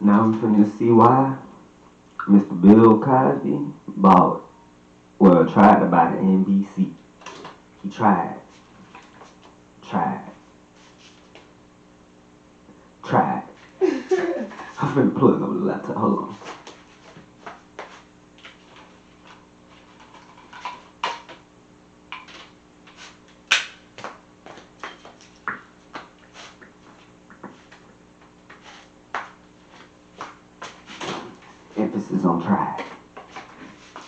Now we finna see why Mr. Bill Cosby tried to buy the NBC. He tried. I'm finna plug up the laptop. Hold on. Emphasis on tried.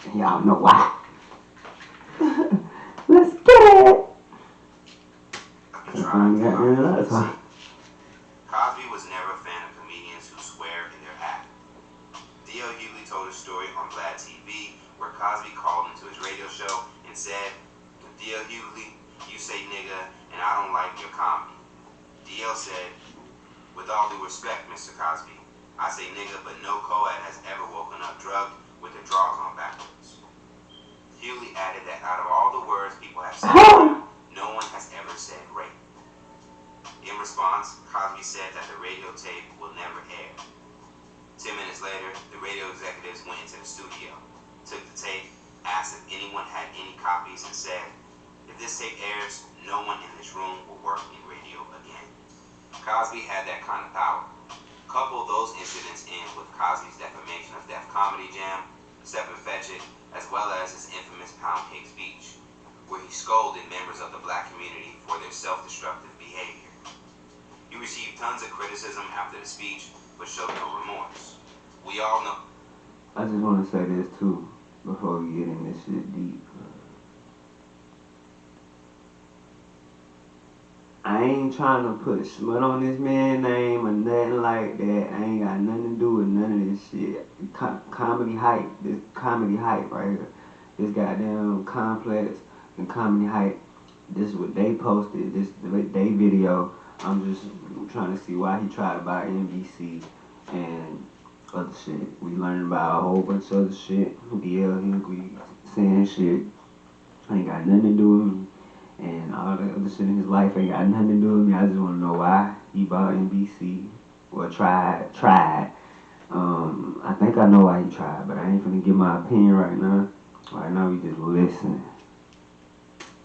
And y'all know why. Let's get it. Cosby was never a fan of comedians who swear in their act. D.L. Hughley told a story on Vlad TV where Cosby called into his radio show and said, D.L. Hughley, you say nigga and I don't like your comedy. D.L. said, with all due respect, Mr. Cosby, I say nigga, but no co-ed has ever woken up drugged with their drawers on backwards. Hughley added that out of all the words people have said, no one has ever said rape. In response, Cosby said that the radio tape will never air. 10 minutes later, the radio executives went into the studio, took the tape, asked if anyone had any copies, and said, if this tape airs, no one in this room will work in radio again. Cosby had that kind of power. Couple those incidents in with Cosby's defamation of Def Comedy Jam, Step and Fetch It, as well as his infamous Pound Cake speech, where he scolded members of the black community for their self-destructive behavior. He received tons of criticism after the speech, but showed no remorse. We all know. I just want to say this too, before we get in this shit deep. I ain't trying to put smut on this man's name or nothing like that. I ain't got nothing to do with none of this shit. Comedy hype, this comedy hype right here. This goddamn Complex and Comedy Hype. This is what they posted, this they video. I'm just trying to see why he tried to buy NBC and other shit. We learned about a whole bunch of other shit. DL Hughley saying shit ain't got nothing to do with me. And all the other shit in his life ain't got nothing to do with me. I just want to know why he bought NBC. Well, tried. I think I know why he tried, but I ain't finna give my opinion right now. Right now, we just listen.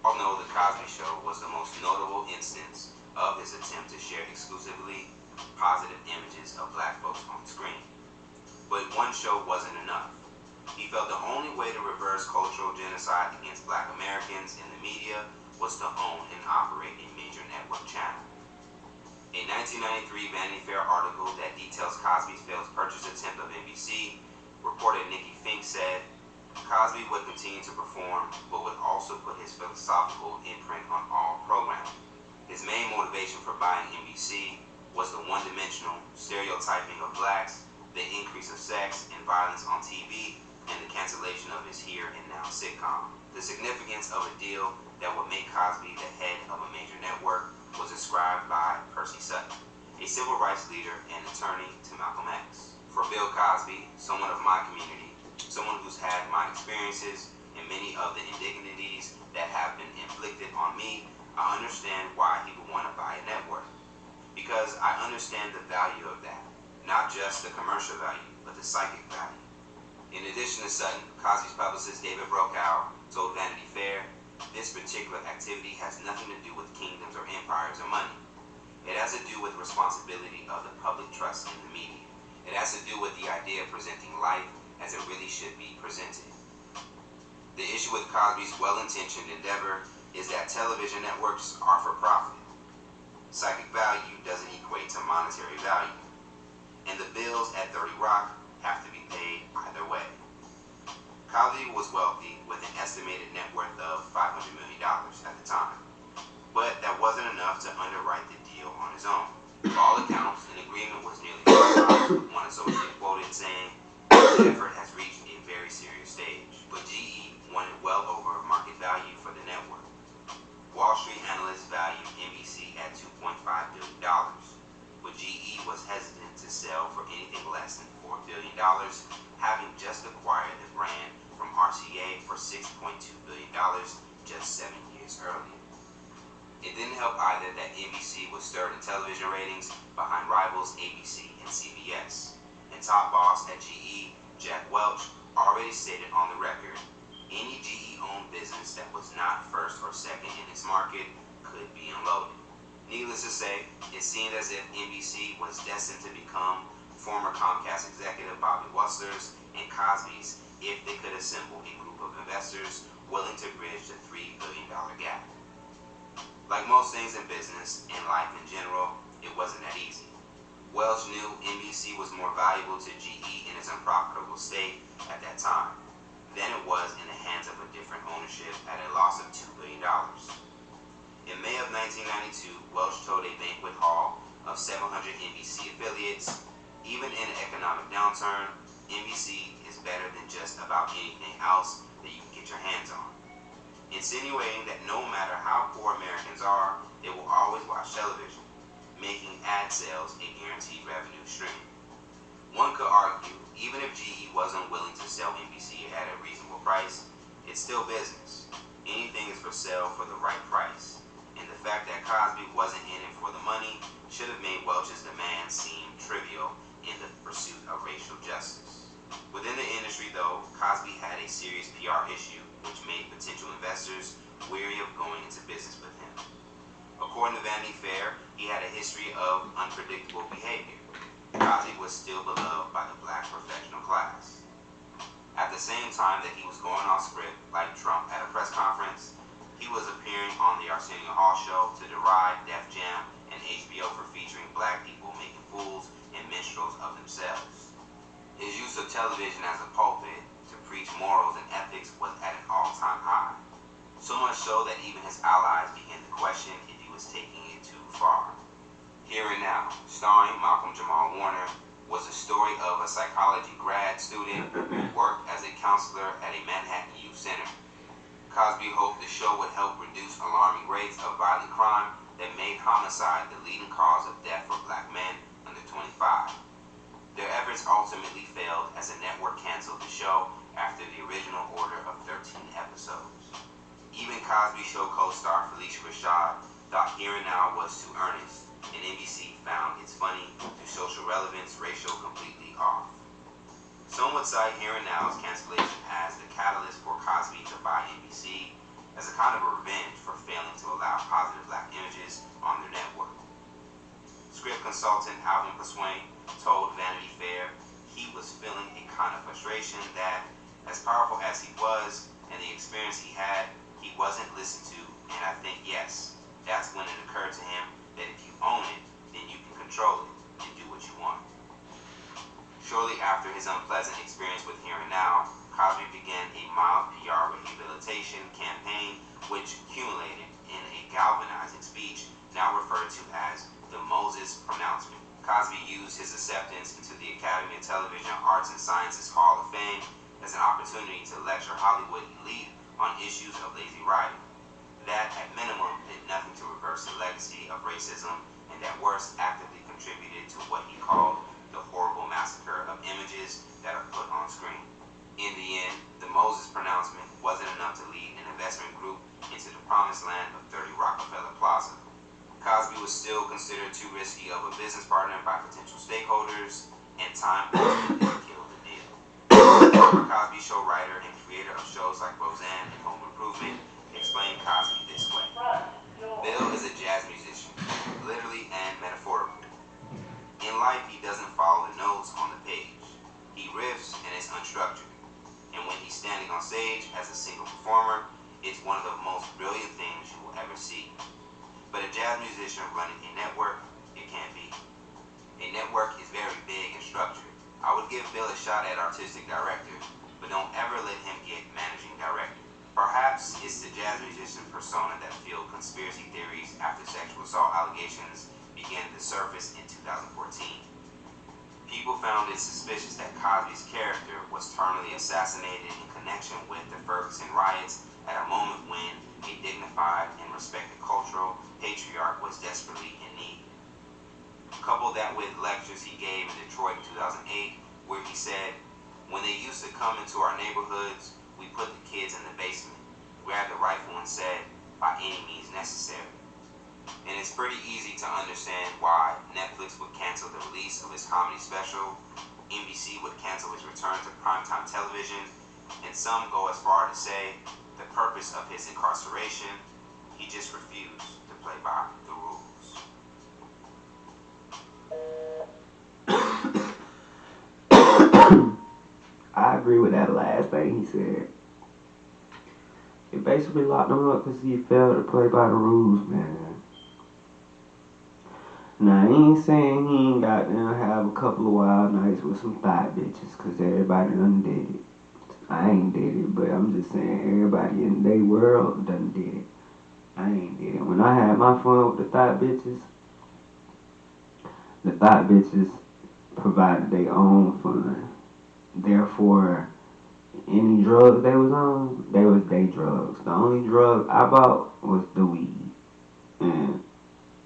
All know the Cosby Show was the most notable instance of his attempt to share exclusively positive images of black folks on screen. But one show wasn't enough. He felt the only way to reverse cultural genocide against black Americans in the media was to own and operate a major network channel. A 1993 Vanity Fair article that details Cosby's failed purchase attempt of NBC, reporter Nikki Fink said, Cosby would continue to perform, but would also put his philosophical imprint on all programming. His main motivation for buying NBC was the one-dimensional stereotyping of blacks, the increase of sex and violence on TV, and the cancellation of his Here and Now sitcom. The significance of a deal that would make Cosby the head of a major network was described by Percy Sutton, a civil rights leader and attorney to Malcolm X. For Bill Cosby, someone of my community, someone who's had my experiences and many of the indignities that have been inflicted on me, I understand why he would want to buy a network. Because I understand the value of that. Not just the commercial value, but the psychic value. In addition to Sutton, Cosby's publicist David Brokow told Vanity Fair, this particular activity has nothing to do with kingdoms or empires or money. It has to do with responsibility of the public trust in the media. It has to do with the idea of presenting life as it really should be presented. The issue with Cosby's well-intentioned endeavor is that television networks are for profit. Psychic value doesn't equate to monetary value. And the bills at 30 Rock have to be paid either way. Cosby was wealthy with an estimated net worth of $500 million at the time. But that wasn't enough to underwrite the deal on his own. For all accounts, an agreement was nearly finalized. One associate quoted saying, the effort has reached a very serious stage, but GE wanted well over market value for the network. Wall Street analysts valued NBC at $2.5 billion, but GE was hesitant to sell for anything less than $4 billion, having just acquired the brand from RCA for $6.2 billion just 7 years earlier. It didn't help either that NBC was third in television ratings behind rivals ABC and CBS. and top boss at GE, Jack Welch, already stated on the record, any GE-owned business that was not first or second in its market could be unloaded. Needless to say, it seemed as if NBC was destined to become former Comcast executive Bobby Wussler's and Cosby's if they could assemble a group of investors willing to bridge the $3 billion gap. Like most things in business and life in general, it wasn't that easy. Welch knew NBC was more valuable to GE in its unprofitable state at that time than it was in the hands of a different ownership at a loss of $2 billion. In May of 1992, Welch told a banquet hall of 700 NBC affiliates, even in an economic downturn, NBC is better than just about anything else that you can get your hands on, insinuating that no matter how poor Americans are, they will always watch television, making ad sales a guaranteed revenue stream. One could argue, even if GE wasn't willing to sell NBC at a reasonable price, it's still business. Anything is for sale for the right price, and the fact that Cosby wasn't in it for the money should have made Welch's demand seem trivial in the pursuit of racial justice. Within the industry, though, Cosby had a serious PR issue which made potential investors weary of going into business with him. According to Vanity Fair, he had a history of unpredictable behavior. Cosby was still beloved by the black professional class. At the same time that he was going off script like Trump at a press conference, he was appearing on the Arsenio Hall show to deride Def Jam and HBO for featuring black people making fools and minstrels of themselves. His use of television as a pulpit to preach morals and ethics was at an all-time high. So much so that even his allies began to question if he was taking it too far. Here and Now, starring Malcolm Jamal Warner, was a story of a psychology grad student who worked as a counselor at a Manhattan youth center. Cosby hoped the show would help reduce alarming rates of violent crime that made homicide the leading cause of death for black men under 25. Their efforts ultimately failed as the network canceled the show after the original order of 13 episodes. Even Cosby Show co-star Felicia Rashad thought Here and Now was too earnest, and NBC found its funny through social relevance ratio completely off. Some would cite Here and Now's cancellation as the catalyst for Cosby to buy NBC as a kind of a revenge for failing to allow positive black images on their network. Script consultant Alvin Pasquane told Vanity Fair he was feeling a kind of frustration that, as powerful as he was and the experience he had, he wasn't listened to, and I think, yes, that's when it occurred to him that if you own it, then you can control it and do what you want. Shortly after his unpleasant experience with Here and Now, Cosby began a mild PR rehabilitation campaign which culminated in a galvanizing speech now referred to as the Moses Pronouncement. Cosby used his acceptance into the Academy of Television Arts and Sciences Hall of Fame as an opportunity to lecture Hollywood elite on issues of lazy writing. That, at minimum, did nothing to reverse the legacy of racism, and at worst, actively contributed to what he called the horrible massacre of images that are put on screen. In the end, the Moses Pronouncement wasn't enough to lead an investment group into the promised land of 30 Rockefeller Plaza. Cosby was still considered too risky of a business partner by potential stakeholders, and time didn't kill the deal. Cosby Show writer and creator of shows like Roseanne and Home Improvement explained Cosby this way. Bill is a jazz musician, literally and metaphorically. In life, he doesn't follow the notes on the page. He riffs and is unstructured. And when he's standing on stage as a single performer, it's one of the most brilliant things you will ever see. But a jazz musician running a network, it can't be. A network is very big and structured. I would give Bill a shot at artistic director, but don't ever let him get managing director. Perhaps it's the jazz musician persona that fueled conspiracy theories after sexual assault allegations began to surface in 2014. People found it suspicious that Cosby's character was terminally assassinated in connection with the Ferguson riots at a moment when a dignified and respected cultural patriarch was desperately in need. Couple that with lectures he gave in Detroit in 2008, where he said, "When they used to come into our neighborhoods, we put the kids in the basement, grabbed a rifle and said, by any means necessary." And it's pretty easy to understand why Netflix would cancel the release of his comedy special NBC would cancel his return to primetime television, and some go as far to say the purpose of his incarceration, he just refused to play by the rules. I agree with that last thing he said. It basically locked him up because he failed to play by the rules, man. Now, I ain't saying he ain't got to have a couple of wild nights with some thought bitches, because everybody done did it. I ain't did it, but I'm just saying everybody in their world done did it. I ain't did it. When I had my fun with the thought bitches provided their own fun. Therefore, any drugs they was on, they was they drugs. The only drug I bought was the weed. And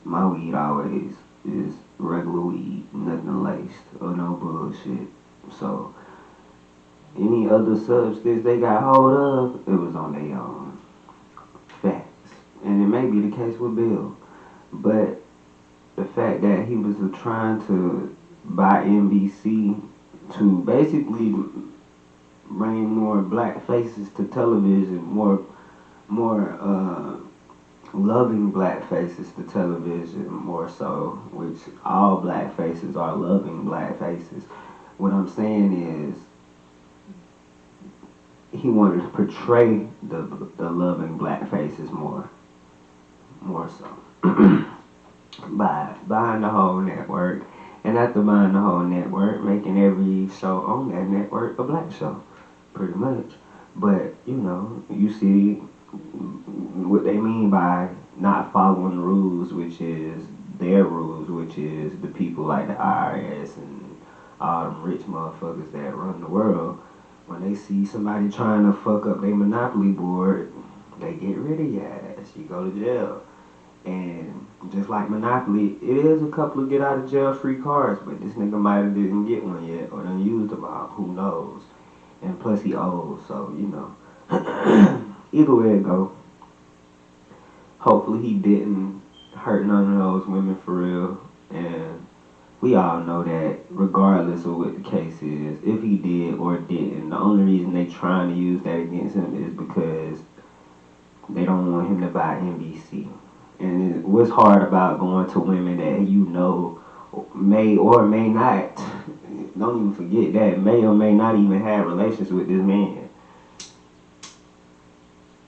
my weed always is regular weed, nothing laced or no bullshit. So, any other substance they got hold of, it was on their own. Facts. And it may be the case with Bill. But the fact that he was trying to buy NBC to basically bring more black faces to television, more loving black faces to television, more so, which all black faces are loving black faces. What I'm saying is he wanted to portray the loving black faces more so. By buying the whole network, and after buying the whole network, making every show on that network a black show, pretty much. But you see what they mean by not following the rules, which is their rules, which is the people like the IRS and all them rich motherfuckers that run the world. When they see somebody trying to fuck up their monopoly board, they get rid of your ass. You go to jail. And just like Monopoly, it is a couple of get out of jail free cards, but this nigga might have didn't get one yet or done used them all. Who knows? And plus he old, so either way it go. Hopefully he didn't hurt none of those women for real. And we all know that regardless of what the case is, if he did or didn't, the only reason they trying to use that against him is because they don't want him to buy NBC. And what's hard about going to women that may or may not, don't even forget that, may or may not even have relations with this man.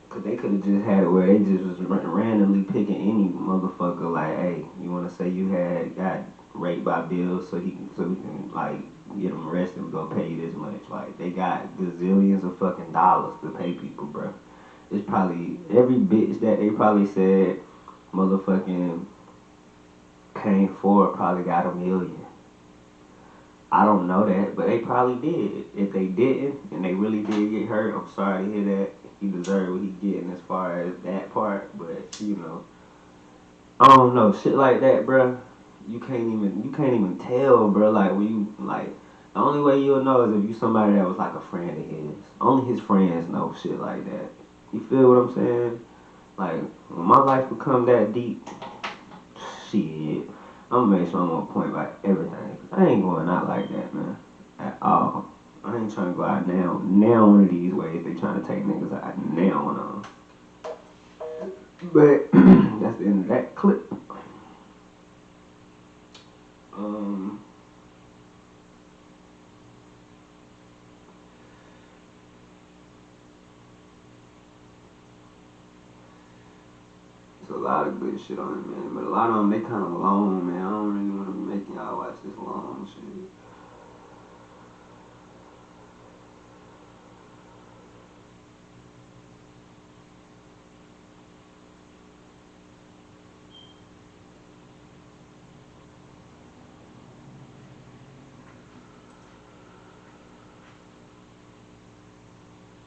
Because they could have just had it where they just was randomly picking any motherfucker like, hey, you want to say you got raped by Bill so we can like get him arrested and go pay you this much. Like, they got gazillions of fucking dollars to pay people, bro. It's probably every bitch that they probably said motherfucking came forward probably got $1 million. I don't know that, but they probably did. If they didn't, and they really did get hurt, I'm sorry to hear that. He deserved what he getting as far as that part, but I don't know, shit like that, bruh. You can't even tell, bruh. Like when you like, the only way you'll know is if you somebody that was like a friend of his. Only his friends know shit like that. You feel what I'm saying? Like, when my life become that deep, shit, I'm gonna make sure I'm on point by everything. I ain't going out like that, man. At all. I ain't trying to go out now. Now one of these ways they trying to take niggas out now and on. But, that's the end of that clip. There's a lot of good shit on it, man. But a lot of them, they kind of long, man. I don't really want to be making y'all watch this long shit.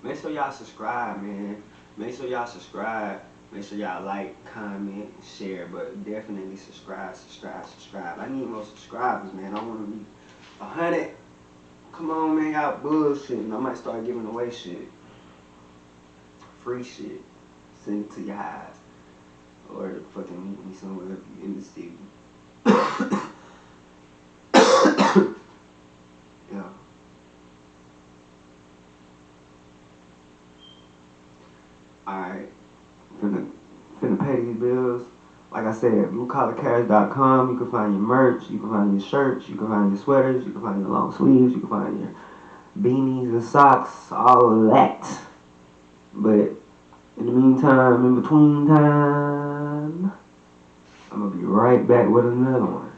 Make sure y'all subscribe, man. Make sure y'all subscribe. Make sure y'all like, comment, share, but definitely subscribe. I need more subscribers, man. I want to be 100. Come on, man. Y'all bullshitting. I might start giving away shit. Free shit. Send it to your highs. Or fucking meet me somewhere in the city. Yeah. Alright, finna pay these bills. Like I said, bluecollarcash.com. You can find your merch, you can find your shirts, you can find your sweaters, you can find your long sleeves, you can find your beanies and socks, all of that. But in the meantime, in between time, I'm gonna be right back with another one.